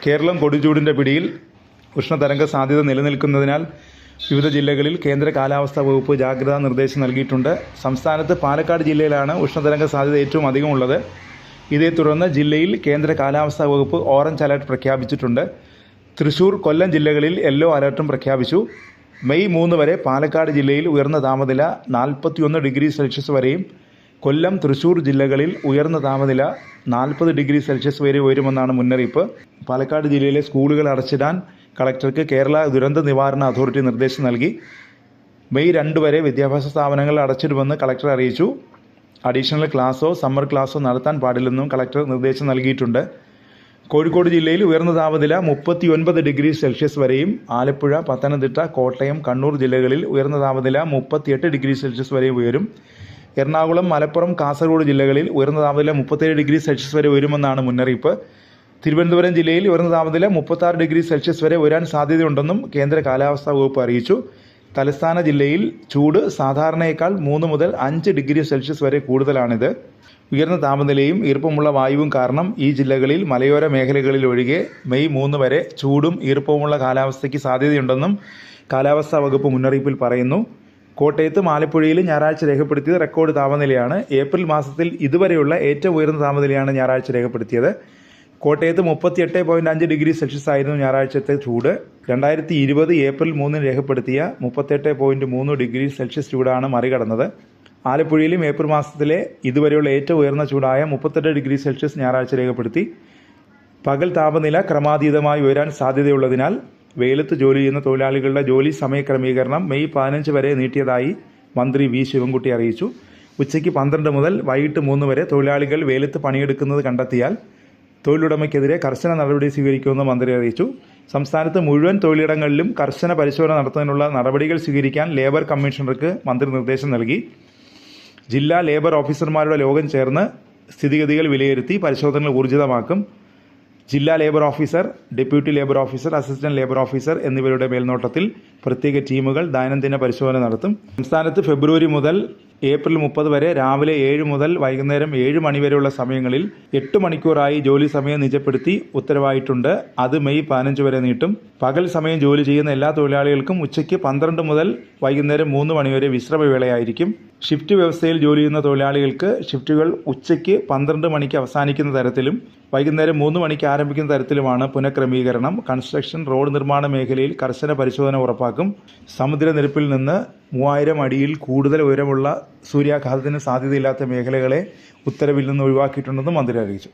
കേരളം കൊടുചൂടിൻ്റെ പിടിയിൽ. ഉഷ്ണതരംഗ സാധ്യത നിലനിൽക്കുന്നതിനാൽ വിവിധ ജില്ലകളിൽ കേന്ദ്ര കാലാവസ്ഥാ വകുപ്പ് ജാഗ്രതാ നിർദ്ദേശം നൽകിയിട്ടുണ്ട്. സംസ്ഥാനത്ത് പാലക്കാട് ജില്ലയിലാണ് ഉഷ്ണതരംഗ സാധ്യത ഏറ്റവും അധികമുള്ളത്. ഇതേ തുടർന്ന് ജില്ലയിൽ കേന്ദ്ര കാലാവസ്ഥാ വകുപ്പ് ഓറഞ്ച് അലർട്ട് പ്രഖ്യാപിച്ചിട്ടുണ്ട്. തൃശൂർ, കൊല്ലം ജില്ലകളിൽ യെല്ലോ അലർട്ടും പ്രഖ്യാപിച്ചു. മെയ് 3 വരെ പാലക്കാട് ജില്ലയിൽ ഉയർന്ന താപനില 41 ഡിഗ്രി സെൽഷ്യസ് വരെയും കൊല്ലം, തൃശൂർ ജില്ലകളിൽ ഉയർന്ന താപനില 40 ഡിഗ്രി സെൽഷ്യസ് വരെ ഉയരുമെന്നാണ് മുന്നറിയിപ്പ്. പാലക്കാട് ജില്ലയിലെ സ്കൂളുകൾ അടച്ചിടാൻ കളക്ടർക്ക് കേരള ദുരന്ത നിവാരണ അതോറിറ്റി നിർദ്ദേശം നൽകി. മെയ് 2 വരെ വിദ്യാഭ്യാസ സ്ഥാപനങ്ങൾ അടച്ചിടുമെന്ന് കളക്ടർ അറിയിച്ചു. അഡീഷണൽ ക്ലാസ്സോ സമ്മർ ക്ലാസ്സോ നടത്താൻ പാടില്ലെന്നും കളക്ടർ നിർദ്ദേശം നൽകിയിട്ടുണ്ട്. കോഴിക്കോട് ജില്ലയിൽ ഉയർന്ന താപനില 39 ഡിഗ്രി സെൽഷ്യസ് വരെയും ആലപ്പുഴ, പത്തനംതിട്ട, കോട്ടയം, കണ്ണൂർ ജില്ലകളിൽ ഉയർന്ന താപനില 38 ഡിഗ്രി സെൽഷ്യസ് വരെ ഉയരും. എറണാകുളം, മലപ്പുറം, കാസർഗോഡ് ജില്ലകളിൽ ഉയർന്ന താപനില 37 ഡിഗ്രി സെൽഷ്യസ് വരെ ഉയരുമെന്നാണ് മുന്നറിയിപ്പ്. തിരുവനന്തപുരം ജില്ലയിൽ ഉയർന്ന താപനില 36 ഡിഗ്രി സെൽഷ്യസ് വരെ ഉയരാൻ സാധ്യതയുണ്ടെന്നും കേന്ദ്ര കാലാവസ്ഥാ വകുപ്പ് അറിയിച്ചു. തലസ്ഥാന ജില്ലയിൽ ചൂട് സാധാരണയേക്കാൾ 3 മുതൽ 5 ഡിഗ്രി സെൽഷ്യസ് വരെ കൂടുതലാണിത്. ഉയർന്ന താപനിലയും ഈർപ്പമുള്ള വായുവും കാരണം ഈ ജില്ലകളിൽ മലയോര മേഖലകളിൽ ഒഴികെ മെയ് 3 വരെ ചൂടും ഈർപ്പവുമുള്ള കാലാവസ്ഥയ്ക്ക് സാധ്യതയുണ്ടെന്നും കാലാവസ്ഥാ വകുപ്പ് മുന്നറിയിപ്പിൽ പറയുന്നു. കോട്ടയത്തും ആലപ്പുഴയിലും ഞായറാഴ്ച രേഖപ്പെടുത്തിയത് റെക്കോർഡ് താപനിലയാണ്. ഏപ്രിൽ മാസത്തിൽ ഇതുവരെയുള്ള ഏറ്റവും ഉയർന്ന താപനിലയാണ് ഞായറാഴ്ച രേഖപ്പെടുത്തിയത്. കോട്ടയത്ത് 38.5 ഡിഗ്രി സെൽഷ്യസ് ആയിരുന്നു ഞായറാഴ്ചത്തെ ചൂട്. 2020 ഏപ്രിൽ 3 രേഖപ്പെടുത്തിയ 38.3 ഡിഗ്രി സെൽഷ്യസ് ചൂടാണ് മറികടന്നത്. ആലപ്പുഴയിലും ഏപ്രിൽ മാസത്തിലെ ഇതുവരെയുള്ള ഏറ്റവും ഉയർന്ന ചൂടായ 38 ഡിഗ്രി സെൽഷ്യസ് ഞായറാഴ്ച രേഖപ്പെടുത്തി. പകൽ താപനില ക്രമാതീതമായി ഉയരാൻ സാധ്യതയുള്ളതിനാൽ വെയിലത്ത് ജോലി ചെയ്യുന്ന തൊഴിലാളികളുടെ ജോലി സമയക്രമീകരണം മെയ് 15 വരെ നീട്ടിയതായി മന്ത്രി വി ശിവൻകുട്ടി അറിയിച്ചു. ഉച്ചയ്ക്ക് 12 മുതൽ വൈകിട്ട് 3 വരെ തൊഴിലാളികൾ വെയിലത്ത് പണിയെടുക്കുന്നത് കണ്ടെത്തിയാൽ തൊഴിലുടമയ്ക്കെതിരെ കർശന നടപടി സ്വീകരിക്കുമെന്ന് മന്ത്രി അറിയിച്ചു. സംസ്ഥാനത്ത് മുഴുവൻ തൊഴിലിടങ്ങളിലും കർശന പരിശോധന നടത്തുന്നതിനുള്ള നടപടികൾ സ്വീകരിക്കാൻ ലേബർ കമ്മീഷണർക്ക് മന്ത്രി നിർദ്ദേശം നൽകി. ജില്ലാ ലേബർ ഓഫീസർമാരുടെ യോഗം ചേർന്ന് സ്ഥിതിഗതികൾ വിലയിരുത്തി പരിശോധനകൾ ഊർജിതമാക്കും. ജില്ലാ labour officer, deputy labour officer, assistant labour officer എന്നിവരുടെ മേൽനോട്ടത്തിൽ പ്രത്യേക ടീമുകൾ ദൈനംദിന പരിശോധന നടത്തും. സംസ്ഥാനത്ത് ഫെബ്രുവരി മുതൽ ഏപ്രിൽ 30 വരെ രാവിലെ 7 മുതൽ വൈകുന്നേരം 7 മണി വരെയുള്ള സമയങ്ങളിൽ 8 മണിക്കൂറായി ജോലി സമയം നിജപ്പെടുത്തി ഉത്തരവായിട്ടുണ്ട്. അത് മെയ് 15 വരെ നീട്ടും. പകൽ സമയം ജോലി ചെയ്യുന്ന എല്ലാ തൊഴിലാളികൾക്കും ഉച്ചയ്ക്ക് 12 മുതൽ വൈകുന്നേരം 3 മണി വരെ വിശ്രമവേളയായിരിക്കും. ഷിഫ്റ്റ് വ്യവസ്ഥയിൽ ജോലി ചെയ്യുന്ന തൊഴിലാളികൾക്ക് ഷിഫ്റ്റുകൾ ഉച്ചയ്ക്ക് 12 മണിക്ക് അവസാനിക്കുന്ന തരത്തിലും വൈകുന്നേരം 3 മണിക്ക് ആരംഭിക്കുന്ന തരത്തിലുമാണ് പുനഃക്രമീകരണം. കൺസ്ട്രക്ഷൻ, റോഡ് നിർമ്മാണ മേഖലയിൽ കർശന പരിശോധന ഉറപ്പാക്കും. സമുദ്രനിരപ്പിൽ നിന്ന് 3000 അടിയിൽ കൂടുതൽ ഉയരമുള്ള സൂര്യാഘാതത്തിന് സാധ്യതയില്ലാത്ത മേഖലകളെ ഉത്തരവിൽ നിന്ന് ഒഴിവാക്കിയിട്ടുണ്ടെന്നും മന്ത്രി അറിയിച്ചു.